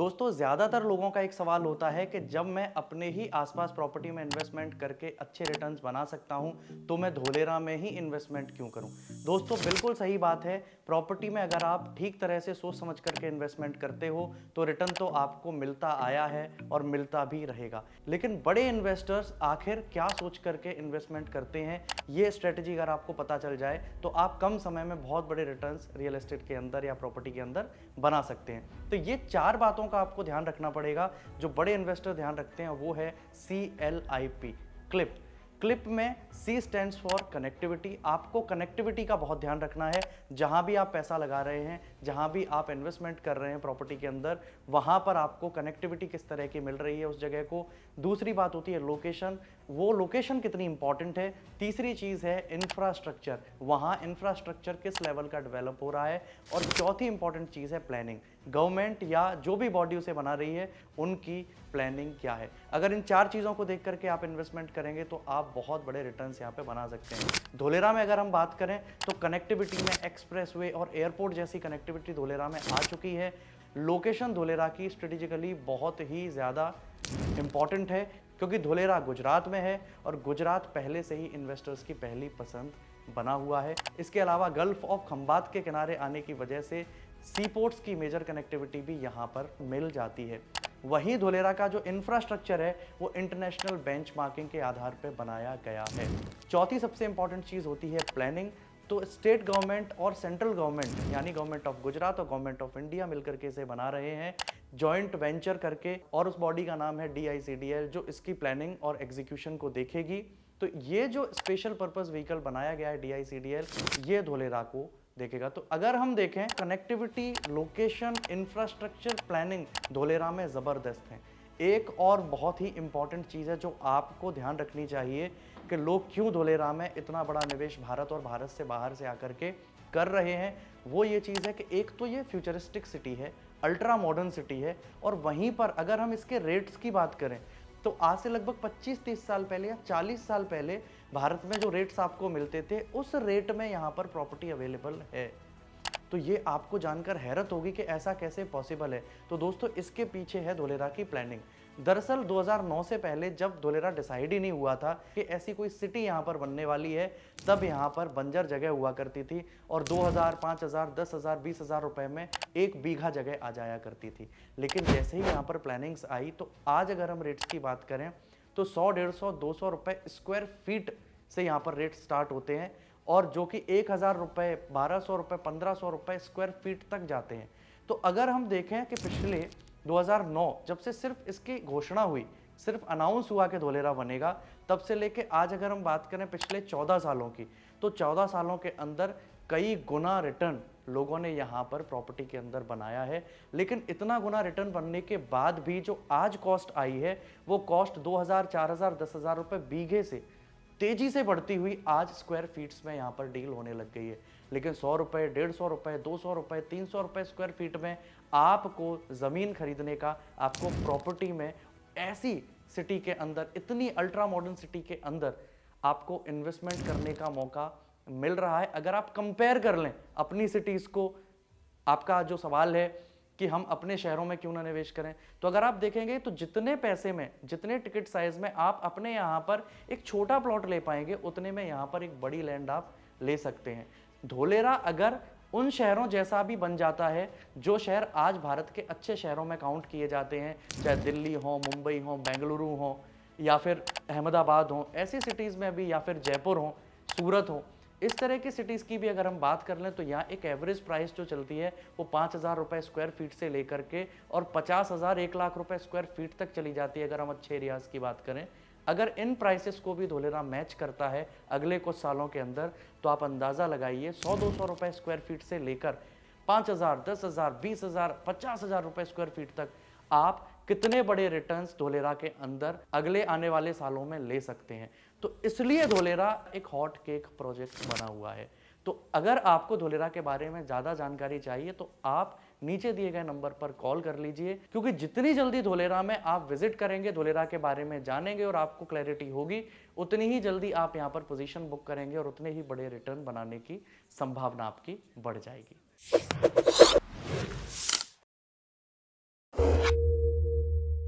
दोस्तों ज़्यादातर लोगों का एक सवाल होता है कि जब मैं अपने ही आसपास प्रॉपर्टी में इन्वेस्टमेंट करके अच्छे रिटर्न्स बना सकता हूं तो मैं धोलेरा में ही इन्वेस्टमेंट क्यों करूं। दोस्तों बिल्कुल सही बात है। प्रॉपर्टी में अगर आप ठीक तरह से सोच समझ करके इन्वेस्टमेंट करते हो तो रिटर्न तो आपको मिलता आया है और मिलता भी रहेगा। लेकिन बड़े इन्वेस्टर्स आखिर क्या सोच करके इन्वेस्टमेंट करते हैं, ये स्ट्रेटजी अगर आपको पता चल जाए तो आप कम समय में बहुत बड़े रिटर्न्स रियल एस्टेट के अंदर या प्रॉपर्टी के अंदर बना सकते हैं। तो ये चार बातों का आपको ध्यान रखना पड़ेगा जो बड़े इन्वेस्टर ध्यान रखते हैं। वो है CLIP, क्लिप। क्लिप में C स्टैंड्स फॉर कनेक्टिविटी। आपको कनेक्टिविटी का बहुत ध्यान रखना है। जहां भी आप पैसा लगा रहे हैं, जहां भी आप इन्वेस्टमेंट कर रहे हैं प्रॉपर्टी के अंदर, वहां पर आपको कनेक्टिविटी किस तरह की मिल रही है उस जगह को। दूसरी बात होती है लोकेशन, वो लोकेशन कितनी इंपॉर्टेंट है। तीसरी चीज है इंफ्रास्ट्रक्चर, वहां इंफ्रास्ट्रक्चर किस लेवल का डेवलप हो रहा है। और चौथी इंपॉर्टेंट चीज है प्लानिंग, गवर्नमेंट या जो भी बॉडी उसे बना रही है उनकी प्लानिंग क्या है। अगर इन चार चीजों को देख करके आप इन्वेस्टमेंट करेंगे तो आप बहुत बड़े रिटर्न्स यहाँ पे बना सकते हैं। धोलेरा में अगर हम बात करें तो कनेक्टिविटी में एक्सप्रेसवे और एयरपोर्ट जैसी कनेक्टिविटी धोलेरा में आ चुकी है। लोकेशन धोलेरा की स्ट्रेटेजिकली बहुत ही ज़्यादा इंपॉर्टेंट है क्योंकि धोलेरा गुजरात में है और गुजरात पहले से ही इन्वेस्टर्स की पहली पसंद बना हुआ है। इसके अलावा गल्फ ऑफ खंबात के किनारे आने की वजह से सी पोर्ट्स की मेजर कनेक्टिविटी भी यहाँ पर मिल जाती है। वहीं धोलेरा का जो इंफ्रास्ट्रक्चर है वो इंटरनेशनल बेंचमार्किंग के आधार पर बनाया गया है। चौथी सबसे इंपॉर्टेंट चीज़ होती है प्लानिंग। तो स्टेट गवर्नमेंट और सेंट्रल गवर्नमेंट यानी गवर्नमेंट ऑफ गुजरात और गवर्नमेंट ऑफ इंडिया मिलकर के इसे बना रहे हैं जॉइंट वेंचर करके, और उस बॉडी का नाम है DICDL जो इसकी प्लानिंग और एग्जीक्यूशन को देखेगी। तो ये जो स्पेशल पर्पस व्हीकल बनाया गया है DICDL, ये धोलेरा को देखेगा। तो अगर हम देखें connectivity, location, infrastructure, planning Dholera में ज़बरदस्त है। एक और बहुत ही इंपॉर्टेंट चीज़ है जो आपको ध्यान रखनी चाहिए कि लोग क्यों धोलेरा में इतना बड़ा निवेश भारत और भारत से बाहर से आकर के कर रहे हैं। वो ये चीज़ है कि एक तो ये फ्यूचरिस्टिक सिटी है, अल्ट्रा मॉडर्न सिटी है, और वहीं पर अगर हम इसके रेट्स की बात करें तो आज से लगभग 25-30 साल पहले या 40 साल पहले भारत में जो रेट्स आपको मिलते थे उस रेट में यहाँ पर प्रॉपर्टी अवेलेबल है। तो ये आपको जानकर हैरत होगी कि ऐसा कैसे पॉसिबल है। तो दोस्तों इसके पीछे है धोलेरा की प्लानिंग। दरअसल 2009 से पहले जब धोलेरा डिसाइड ही नहीं हुआ था कि ऐसी कोई सिटी यहाँ पर बनने वाली है, तब यहाँ पर बंजर जगह हुआ करती थी और 2000, 5000, 10,000, 20,000 रुपए में 1 बीघा जगह आ जाया करती थी। लेकिन जैसे ही यहाँ पर प्लानिंग्स आई तो आज अगर हम रेट्स की बात करें तो 100, 150, 200 रुपए स्क्वायर फीट से यहाँ पर रेट स्टार्ट होते हैं और जो कि 1000 रुपए, 1200 रुपए, 1500 रुपए स्क्वायर फीट तक जाते हैं। तो अगर हम देखें कि पिछले 2009 जब से सिर्फ इसकी घोषणा हुई, सिर्फ अनाउंस हुआ कि धोलेरा बनेगा, तब से लेके आज अगर हम बात करें पिछले 14 सालों की, तो 14 सालों के अंदर कई गुना रिटर्न लोगों ने यहाँ पर प्रॉपर्टी के अंदर बनाया है। लेकिन इतना गुना रिटर्न बनने के बाद भी जो आज कॉस्ट आई है वो कॉस्ट 2000, 4000, 10,000 रुपए बीघे से तेजी से बढ़ती हुई आज स्क्वायर फीट्स में यहाँ पर डील होने लग गई है। लेकिन 100 रुपए, 150 रुपए, 200 रुपए, 300 रुपए स्क्वायर फीट में आपको ज़मीन खरीदने का, आपको प्रॉपर्टी में ऐसी सिटी के अंदर, इतनी अल्ट्रा मॉडर्न सिटी के अंदर आपको इन्वेस्टमेंट करने का मौका मिल रहा है। अगर आप कंपेयर कर लें अपनी सिटीज़ को, आपका जो सवाल है कि हम अपने शहरों में क्यों ना निवेश करें, तो अगर आप देखेंगे तो जितने पैसे में, जितने टिकट साइज में आप अपने यहाँ पर एक छोटा प्लॉट ले पाएंगे, उतने में यहाँ पर एक बड़ी लैंड आप ले सकते हैं। धोलेरा अगर उन शहरों जैसा भी बन जाता है जो शहर आज भारत के अच्छे शहरों में काउंट किए जाते हैं, चाहे दिल्ली हो, मुंबई हो, बेंगलुरु हो या फिर अहमदाबाद हो, ऐसी सिटीज़ में भी, या फिर जयपुर हो, सूरत हो, इस तरह की सिटीज़ की भी अगर हम बात कर लें तो यहाँ एक एवरेज प्राइस जो चलती है वो 5,000 रुपये स्क्वायर फीट से लेकर के और 50,000, 1 लाख रुपए स्क्वायर फीट तक चली जाती है अगर हम अच्छे एरियाज़ की बात करें। अगर इन प्राइसेस को भी धोलेरा मैच करता है अगले कुछ सालों के अंदर, तो आप अंदाज़ा लगाइए 100-200 रुपये स्क्वायर फीट से लेकर 5,000, 10,000, 20,000, 50,000 रुपये स्क्वायर फीट तक आप कितने बड़े रिटर्न्स धोलेरा के अंदर अगले आने वाले सालों में ले सकते हैं। तो इसलिए धोलेरा एक हॉट केक प्रोजेक्ट बना हुआ है। तो अगर आपको धोलेरा के बारे में ज़्यादा जानकारी चाहिए तो आप नीचे दिए गए नंबर पर कॉल कर लीजिए, क्योंकि जितनी जल्दी धोलेरा में आप विजिट करेंगे, धोलेरा के बारे में जानेंगे और आपको क्लैरिटी होगी, उतनी ही जल्दी आप यहाँ पर पोजीशन बुक करेंगे और उतने ही बड़े रिटर्न बनाने की संभावना आपकी बढ़ जाएगी।